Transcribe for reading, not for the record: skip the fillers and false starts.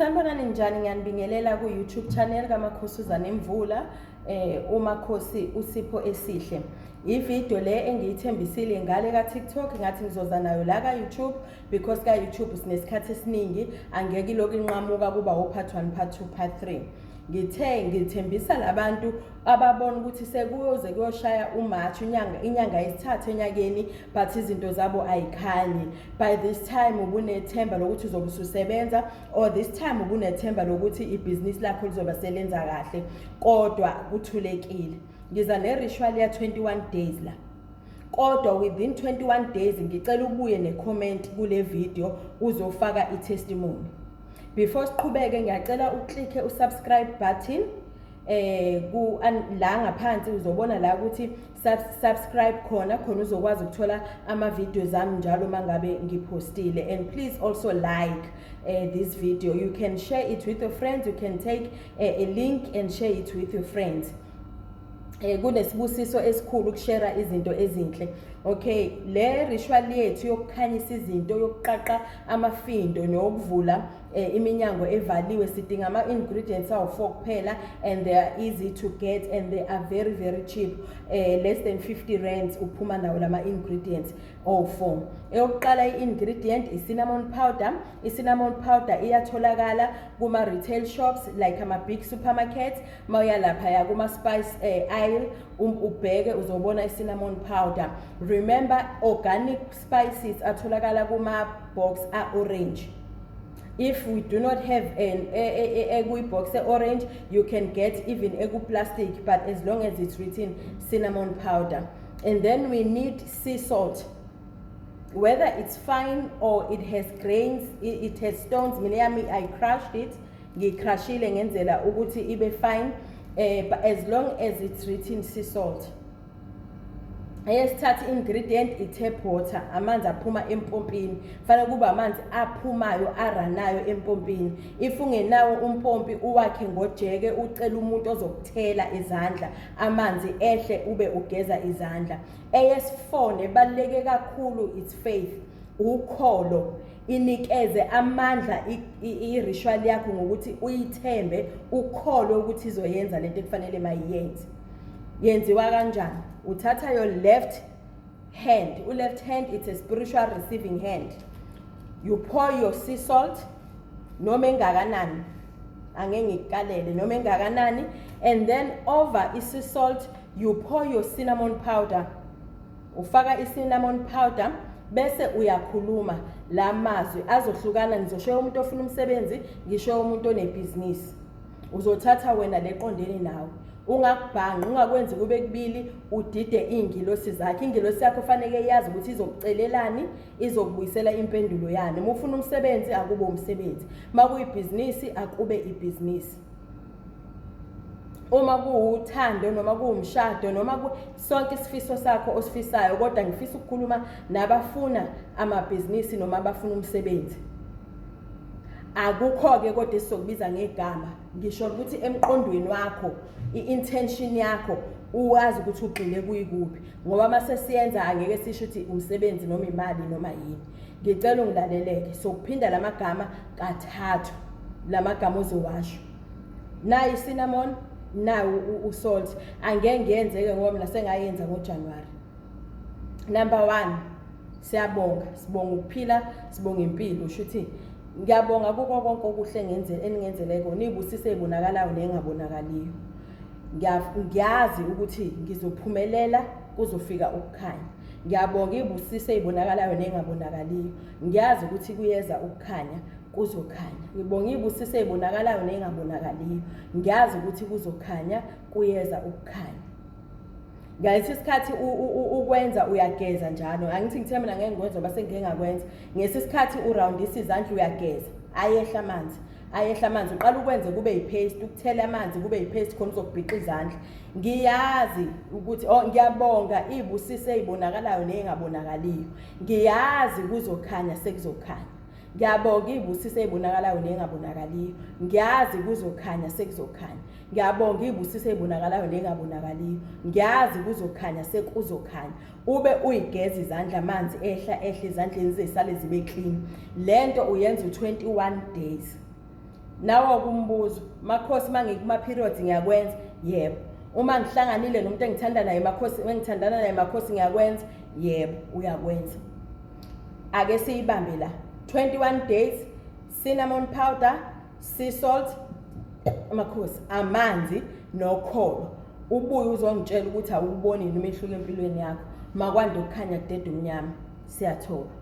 Sanibonani njani, ngiyanibingelela ku YouTube channel kaMakhosuzana Imvula uMakhosi Usipho Esihle. Ivideo le engiyithembisile ngale ka TikTok ngathi ngizoza nayo la ka YouTube because ka YouTube sinesikhathi esiningi angeke lokho inqamuka kuba part 1 part 2 part 3. Ngithembisa labantu ababona ukuthi sekuyoze kuyoshaya uMarch inyanga yesithathu enyakeni but izinto zabo ayikhanyi. By this time ubunethemba lokuthi uzobe ususebenza, or this time ubunethemba lokuthi ibhizinisi lakho lizoba selenza kahle, kodwa kuthulekile. Ngiza ne-ritual ya 21 days la, kodwa within 21 days ngicela ubuye ne-comment kule video uzofaka i-testimony. Before siqhubeke ngiyacela uklikhe usubscribe button la ngaphansi uzobona la ukuthi subscribe khona uzokwazi ukuthola ama videos ami njalo mangabe ngipostile. And please also like this video. You can share it with your friends. You can take a link and share it with your friends. Kunesibusiso esikhulu ukushare izinto ezinhle. Okay, le ritual yethu yokukhanyisa izinto, yokuqaqa amafindo nokuvula iminyango evaliwe, sidinga ama ingredients awu4 kuphela, and they are easy to get and they are very very cheap. Less than 50 rands uphuma nawo lama ingredients awu4. Eyokuqala i-ingredient i-cinnamon powder. I-cinnamon powder iyatholakala kuma retail shops like ama big supermarkets. Mawuya lapha ya kuma spice aisle ubheke uzobona i-cinnamon powder. Remember, organic spices atholakala kuma box orange. If we do not have an egg box orange, you can get even egg plastic, but as long as it's written cinnamon powder. And then we need sea salt, whether it's fine or it has grains, it has stones. I crushed it, ngicrushile ngenzela ukuthi ibe fine, but as long as it's written sea salt. Eyesithathu ingredient i-tap water, amanzi aphuma empompini. Fanele kuba amanzi aphumayo aranayo empompini. If ungenawo umpompi uwakhe ngojeke, ucela umuntu ozokuthela izandla, amanzi ehle ube ugeza izandla. Eyes4 nebaluleke kakhulu, it's faith, ukholo. Inikeze amandla i-ritual yakho ngokuthi uyithembe, ukholo ukuthi izoyenza lento ekufanele mayiyenze. Yenziwa kanjani? Uthatha your left hand. Left hand, it's a spiritual receiving hand. You pour your sea salt, noma engakanani, angeke ngikukalele, noma engakanani, and then over sea salt you pour your cinnamon powder. Ufaka i-cinnamon powder bese uyakhuluma la mazwi azohlukana. Ngizoshoya umuntu ofuna umsebenzi, ngishoya umuntu onebhizinisi. Uzothatha wena leqondene nawe, ungakubhangi, ungakwenzi kube kubili, udide ingilosi zakhe. Ingilosi yakho fanele yazi ukuthi izokucelelani, izokubuyisela impendulo yani. Uma ufuna umsebenzi akube umsebenzi, makuyibhizinisi akube ibhizinisi. Uma kuwuthando noma kuwumshado noma sonke isifiso sakho osifisayo, kodwa ngifisa ukukhuluma nabafuna amabhizinisi noma abafuna umsebenzi. Akukho-ke kodwa sizokubiza ngegama, ngisho ukuthi emqondweni wakho i-intention yakho uwazi ukuthi ugxile kuyikuphi, ngoba mase siyenza angeke sisho ukuthi umsebenzi noma imali noma yini. Ngicela ungilaleleke, sokuphinda lamagama kathathu, lamagama ozowasho. Na i-cinnamon, na u-salt. Angeke ngiyenzeke ngoba mina sengayenza ngoJanuary. Number 1, siyabonga, sibonga ukuphila, sibonga impilo. Usho ukuthi ngiyabonga kuko konke okuhle enengenzeleko, nibusise ibonakalayo nengabonakaliyo. Ngiyazi ukuthi ngizophumelela, kuzofika ukukhanya. Ngiyabonga ibusise ibonakalayo nengabonakaliyo. Ngiyazi ukuthi kuyeza ukukhanya, kuzokhanya. Ngibonga ibusise ibonakalayo nengabonakaliyo. Ngiyazi ukuthi kuzokhanya, kuyeza ukukhanya. Ngalesi sikhathi ukwenza uyageza njalo. Angithi ngithe mina ngeke ngikwenza base ngeke ngakwenza. Ngesikhathi uroundisa izandla uyageza, ayehla amanzi. Ayehla amanzi, uqala ukwenze kube yipaste, ukuthela amanzi kube yipaste khona uzokubhiqa izandla. Ngiyazi ukuthi ngiyabonga ibusise ibonakalayo nengabonakaliyo. Ngiyazi kuzokhanya, sekuzokhanya. Ngiyabonga ibusise ibonakalayo nengabonakaliyo. Ngiyazi kuzokhanya, sekuzokhanya. Ngiyabonga ibusise ibonakalayo nengabonakaliyo. Ngiyazi kuzokhanya, sekuzokhanya. Ube uyigeza izandla, amanzi ehla izandleni zisale zibe clean. Lento uyenza u21 days. nawe kumbuzo Makhosi mangikuma periods ngiyakwenza yebo uma ngihlanganile nomuntu engithanda naye Makhosi engithandana naye Makhosi ngiyakwenza yebo uyakwenza ake siyibambe la 21 days cinnamon powder sea salt Makhosi amanzi nokholo ubuye uzongitshela ukuthi awuboni umehluko empilweni yakho makwande ukukhanya kudede umnyama siyathola